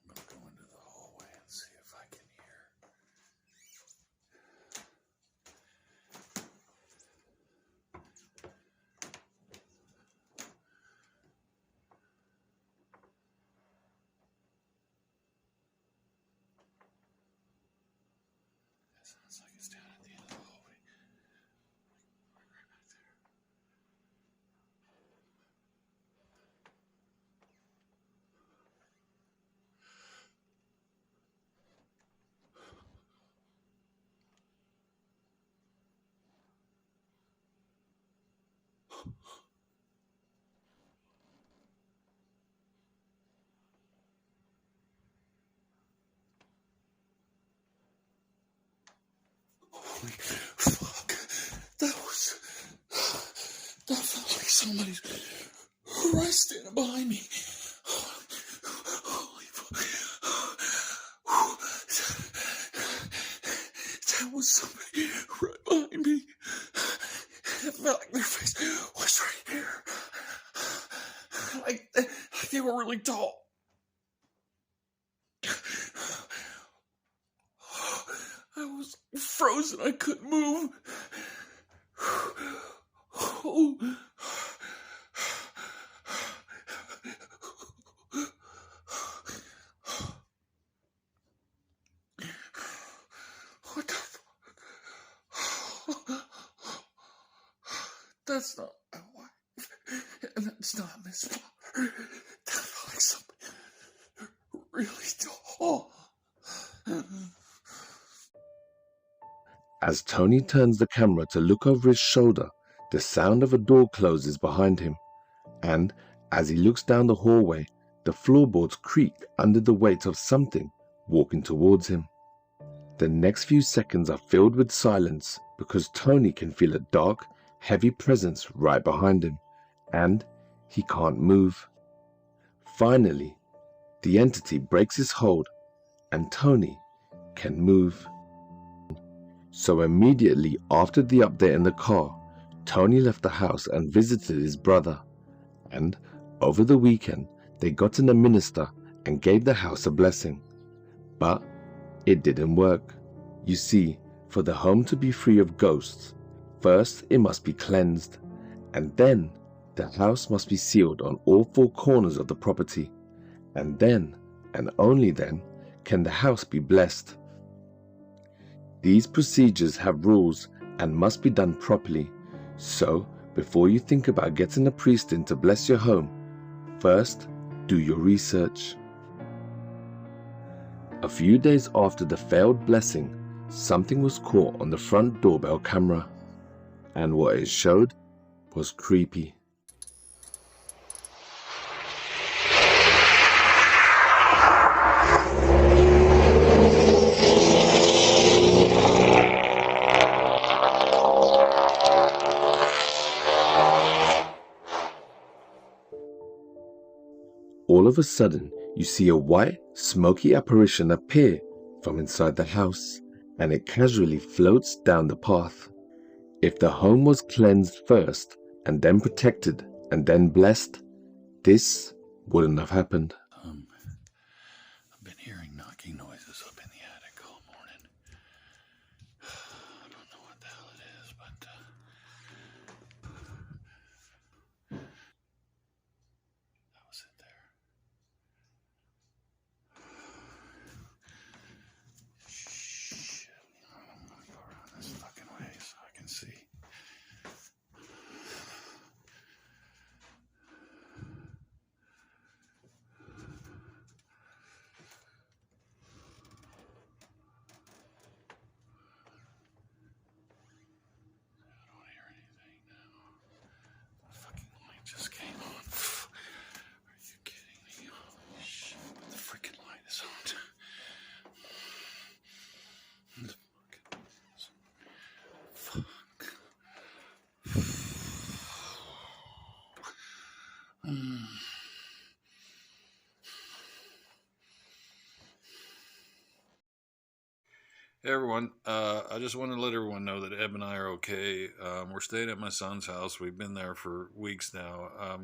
G: I'm gonna go into the hallway and see if I can hear. It sounds like it's down at the end of the hallway. Right back there. Holy fuck. That felt like somebody's right standing behind me. Holy fuck. That was somebody right behind me. It felt like their face was right here. Like they were really tall. I was frozen. I couldn't move. Oh. What the fuck? That's not my wife. And that's not Miss Flower. That felt like somebody really tall.
A: As Tony turns the camera to look over his shoulder, the sound of a door closes behind him. And as he looks down the hallway, the floorboards creak under the weight of something walking towards him. The next few seconds are filled with silence because Tony can feel a dark, heavy presence right behind him, and he can't move. Finally, the entity breaks his hold and Tony can move. So immediately after the update in the car, Tony left the house and visited his brother. And over the weekend, they got in a minister and gave the house a blessing. But it didn't work. You see, for the home to be free of ghosts, first it must be cleansed, and then the house must be sealed on all four corners of the property, and then, and only then, can the house be blessed. These procedures have rules and must be done properly, so before you think about getting a priest in to bless your home, first do your research. A few days after the failed blessing, something was caught on the front doorbell camera, and what it showed was creepy. All of a sudden, you see a white, smoky apparition appear from inside the house, and it casually floats down the path. If the home was cleansed first, and then protected, and then blessed, this wouldn't have happened.
G: I've been hearing knocking noises up in the attic all morning. I don't know what the hell it is, but that was it there. Shit. I'm gonna go around this fucking way so I can see. I don't hear anything now. The fucking light just came on. Are you kidding me? Holy shit, but the freaking light is on. The fucking light is on. Fuck. Hey everyone, I just wanted to let everyone know that Eb and I are okay. We're staying at my son's house. We've been there for weeks now. I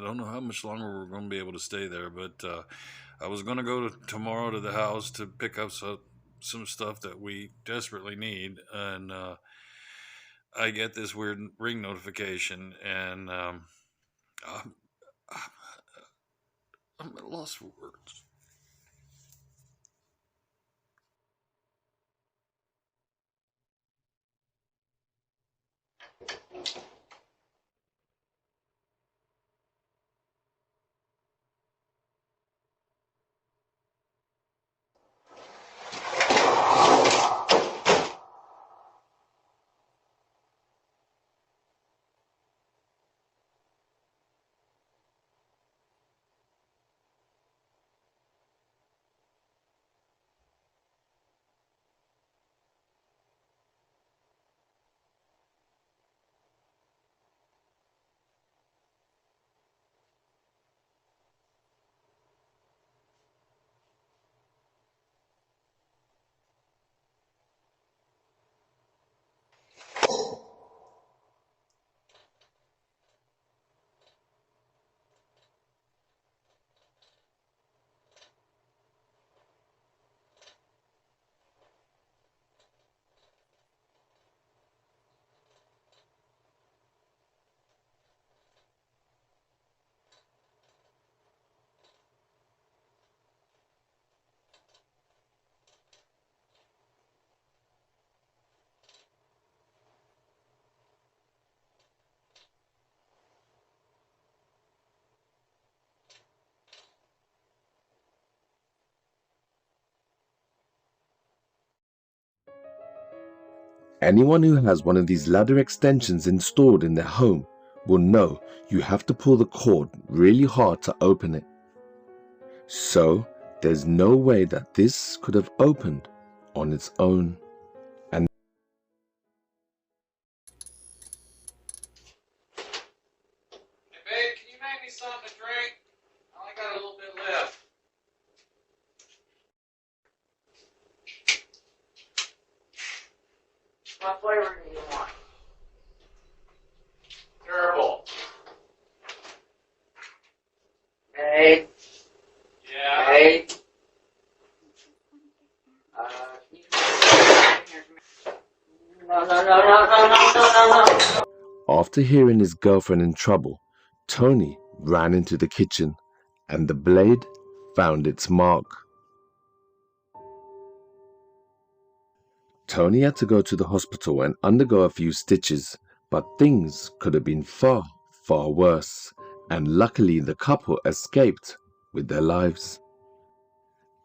G: don't know how much longer we're going to be able to stay there, but I was going to go tomorrow to the house to pick up some stuff that we desperately need, and I get this weird ring notification, and I'm at a loss for words.
A: Anyone who has one of these ladder extensions installed in their home will know you have to pull the cord really hard to open it. So there's no way that this could have opened on its own. And
G: Hey babe, can you make me something to drink? I only got a little bit left.
D: What flavor do you want?
G: Terrible.
D: Hey.
G: Yeah.
D: Hey. No.
A: after hearing his girlfriend in trouble, Tony ran into the kitchen and the blade found its mark. Tony had to go to the hospital and undergo a few stitches, but things could have been far, far worse, and luckily the couple escaped with their lives.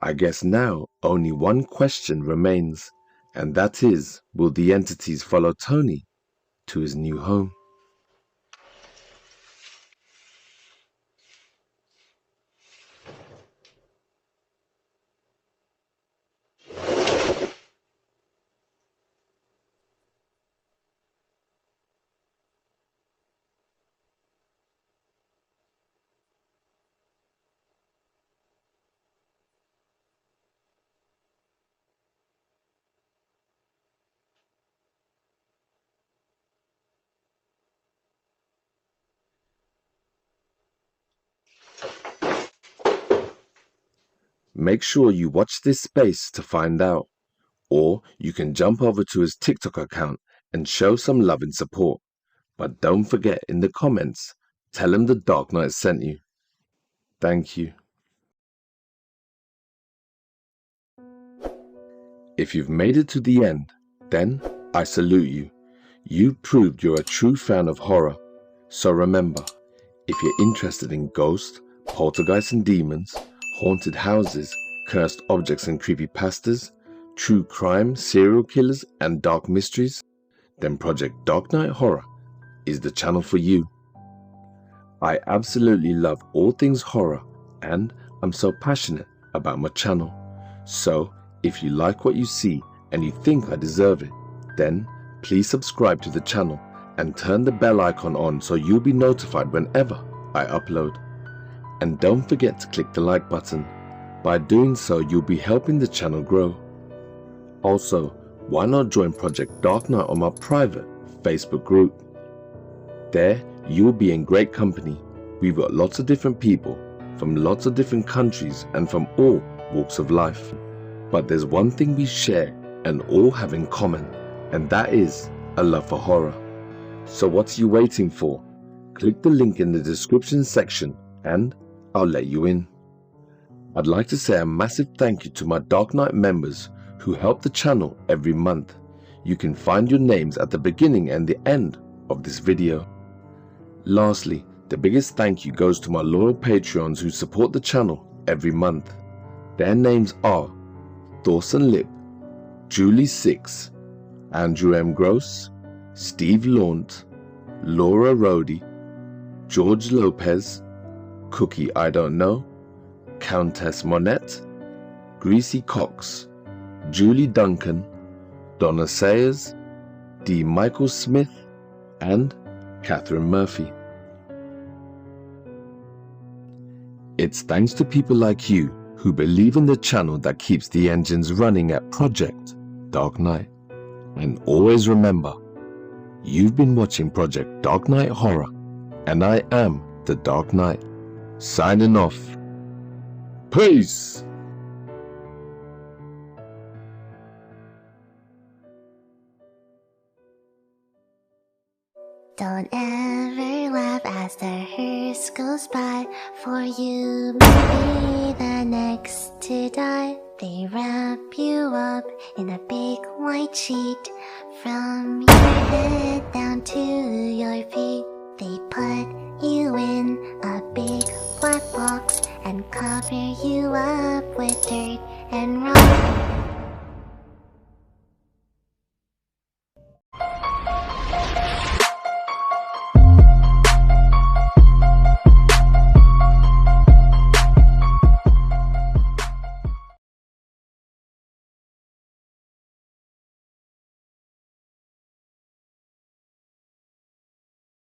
A: I guess now only one question remains, and that is, will the entities follow Tony to his new home? Make sure you watch this space to find out, or you can jump over to his TikTok account and show some love and support. But don't forget in the comments, tell him the Dark Knight sent you. Thank you. If you've made it to the end, then I salute you. You proved you're a true fan of horror. So remember, if you're interested in ghosts, poltergeists and demons, haunted houses, cursed objects and creepypastas, true crime, serial killers and dark mysteries, then Project Dark Knight Horror is the channel for you. I absolutely love all things horror and I'm so passionate about my channel. So if you like what you see and you think I deserve it, then please subscribe to the channel and turn the bell icon on so you'll be notified whenever I upload. And don't forget to click the like button. By doing so, you'll be helping the channel grow. Also, why not join Project Dark Knight on my private Facebook group? There, you'll be in great company. We've got lots of different people from lots of different countries and from all walks of life. But there's one thing we share and all have in common, and that is a love for horror. So what are you waiting for? Click the link in the description section and I'll let you in. I'd like to say a massive thank you to my Dark Knight members who help the channel every month. You can find your names at the beginning and the end of this video. Lastly, the biggest thank you goes to my loyal Patreons who support the channel every month. Their names are Dawson Lip, Julie Six, Andrew M. Gross, Steve Launt, Laura Rhodey, George Lopez, Cookie I Don't Know, Countess Monette, Greasy Cox, Julie Duncan, Donna Sayers, D. Michael Smith, and Catherine Murphy. It's thanks to people like you who believe in the channel that keeps the engines running at Project Dark Knight. And always remember, you've been watching Project Dark Knight Horror, and I am the Dark Knight. Signing off. Peace!
H: Don't ever laugh as the hearse goes by, for you may be the next to die. They wrap you up in a big white sheet, from your head down to your feet. They put you in a big black box and cover you up with dirt and rock.